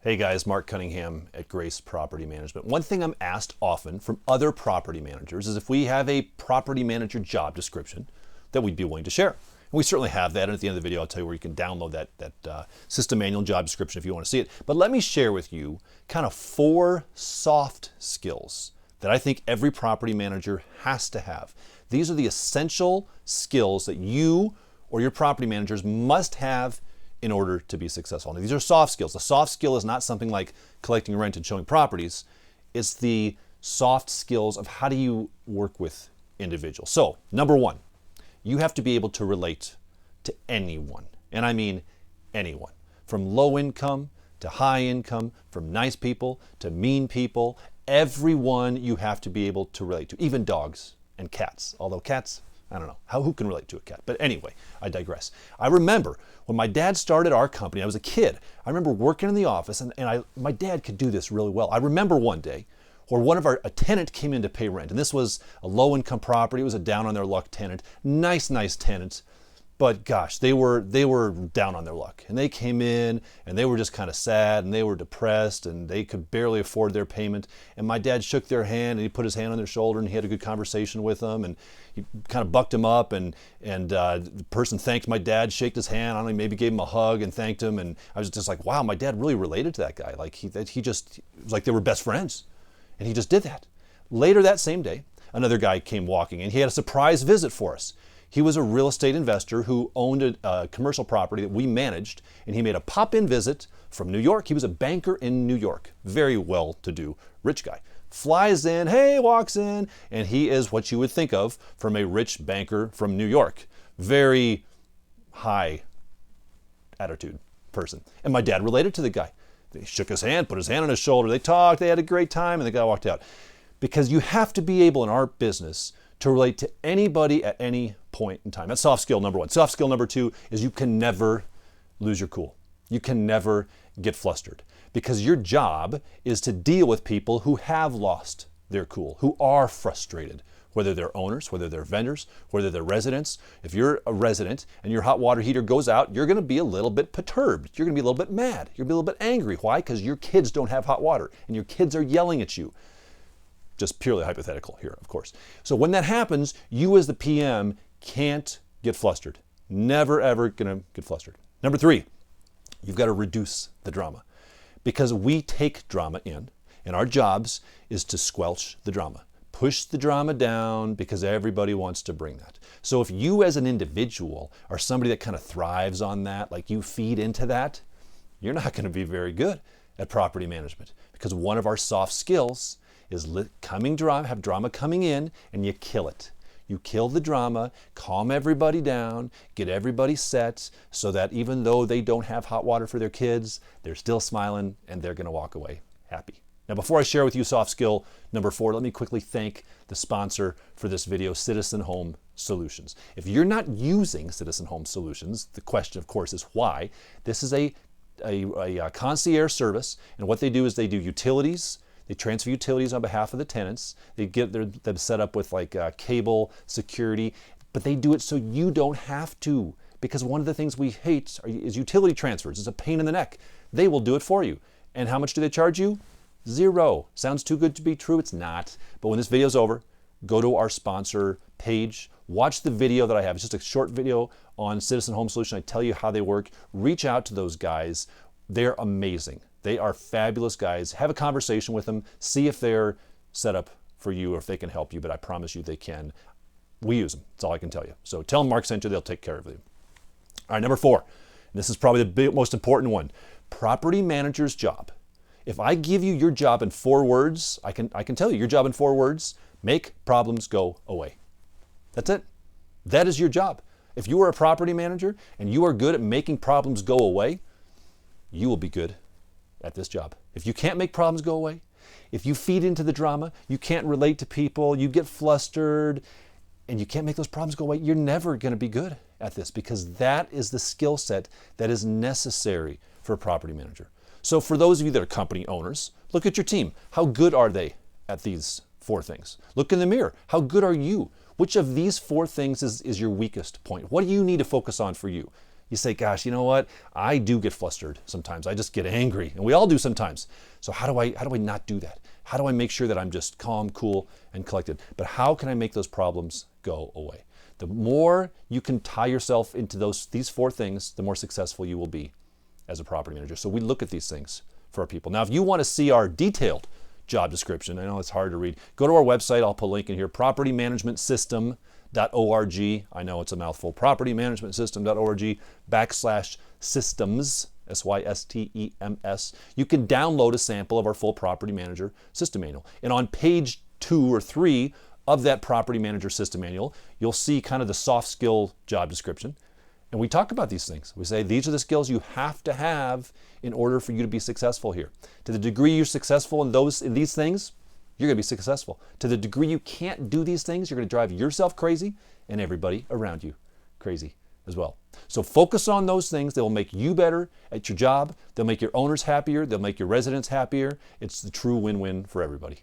Hey guys, Mark Cunningham at Grace Property Management. One thing I'm asked often from other property managers is if we have a property manager job description that we'd be willing to share. And we certainly have that, and at the end of the video I'll tell you where you can download that system manual job description if you want to see it. But let me share with you kind of 4 soft skills that I think every property manager has to have. These are the essential skills that you or your property managers must have in order to be successful. Now, these are soft skills. The soft skill is not something like collecting rent and showing properties. It's the soft skills of how do you work with individuals. So, number 1, you have to be able to relate to anyone. And I mean anyone. From low income to high income, from nice people to mean people, everyone you have to be able to relate to, even dogs and cats. Although cats, I don't know, who can relate to a cat? But anyway, I digress. I remember when my dad started our company, I was a kid. I remember working in the office, and my dad could do this really well. I remember one day where a tenant came in to pay rent, and this was a low-income property. It was a down-on-their-luck tenant. Nice tenant. But gosh, they were down on their luck. And they came in and they were just kind of sad and they were depressed and they could barely afford their payment. And my dad shook their hand and he put his hand on their shoulder and he had a good conversation with them and he kind of bucked them up and the person thanked my dad, shook his hand, I don't know, maybe gave him a hug and thanked him. And I was just like, wow, my dad really related to that guy. Like he just, it was like they were best friends. And he just did that. Later that same day, another guy came walking and he had a surprise visit for us. He was a real estate investor who owned a commercial property that we managed, and he made a pop-in visit from New York. He was a banker in New York, very well-to-do, rich guy. Flies in, hey, walks in, and he is what you would think of from a rich banker from New York. Very high attitude person. And my dad related to the guy. He shook his hand, put his hand on his shoulder, they talked, they had a great time, and the guy walked out. Because you have to be able in our business to relate to anybody at any point in time. That's soft skill number 1. Soft skill number 2 is you can never lose your cool. You can never get flustered because your job is to deal with people who have lost their cool, who are frustrated, whether they're owners, whether they're vendors, whether they're residents. If you're a resident and your hot water heater goes out, you're going to be a little bit perturbed. You're going to be a little bit mad. You're going to be a little bit angry. Why? Because your kids don't have hot water and your kids are yelling at you. Just purely hypothetical here, of course. So when that happens, you as the PM can't get flustered. Never, ever gonna get flustered. Number 3, you've got to reduce the drama because we take drama in and our jobs is to squelch the drama. Push the drama down because everybody wants to bring that. So if you as an individual are somebody that kind of thrives on that, like you feed into that, you're not going to be very good at property management because one of our soft skills is have drama coming in and you kill it. You kill the drama, calm everybody down, get everybody set so that even though they don't have hot water for their kids, they're still smiling and they're going to walk away happy. Now, before I share with you soft skill number 4, let me quickly thank the sponsor for this video, Citizen Home Solutions. If you're not using Citizen Home Solutions, the question, of course, is why. This is a concierge service, and what they do is they do utilities. They transfer utilities on behalf of the tenants. They get them set up with like cable security, but they do it so you don't have to. Because one of the things we hate is utility transfers. It's a pain in the neck. They will do it for you. And how much do they charge you? 0. Sounds too good to be true. It's not. But when this video is over, go to our sponsor page. Watch the video that I have. It's just a short video on Citizen Home Solution. I tell you how they work. Reach out to those guys. They're amazing. They are fabulous guys. Have a conversation with them. See if they're set up for you or if they can help you, but I promise you they can. We use them. That's all I can tell you. So tell them Mark sent you. They'll take care of you. All right, number 4. And this is probably the most important one. Property manager's job. If I give you your job in 4 words, I can tell you your job in 4 words, make problems go away. That's it. That is your job. If you are a property manager and you are good at making problems go away, you will be good at this job. If you can't make problems go away, if you feed into the drama, you can't relate to people, you get flustered, and you can't make those problems go away, you're never going to be good at this because that is the skill set that is necessary for a property manager. So for those of you that are company owners, look at your team. How good are they at these 4 things? Look in the mirror. How good are you? Which of these 4 things is your weakest point? What do you need to focus on for you? You say, gosh, you know what? I do get flustered sometimes. I just get angry, and we all do sometimes. So how do I not do that? How do I make sure that I'm just calm, cool, and collected? But how can I make those problems go away? The more you can tie yourself into these 4 things, the more successful you will be as a property manager. So we look at these things for our people. Now, if you want to see our detailed job description, I know it's hard to read, go to our website. I'll put a link in here, propertymanagementsystem.org. I know it's a mouthful, propertymanagementsystem.org/systems, SYSTEMS. You can download a sample of our full property manager system manual. And on page 2 or 3 of that property manager system manual, you'll see kind of the soft skill job description. And we talk about these things. We say these are the skills you have to have in order for you to be successful here. To the degree you're successful in these things, you're going to be successful. To the degree you can't do these things, you're going to drive yourself crazy and everybody around you crazy as well. So focus on those things. They will make you better at your job. They'll make your owners happier. They'll make your residents happier. It's the true win-win for everybody.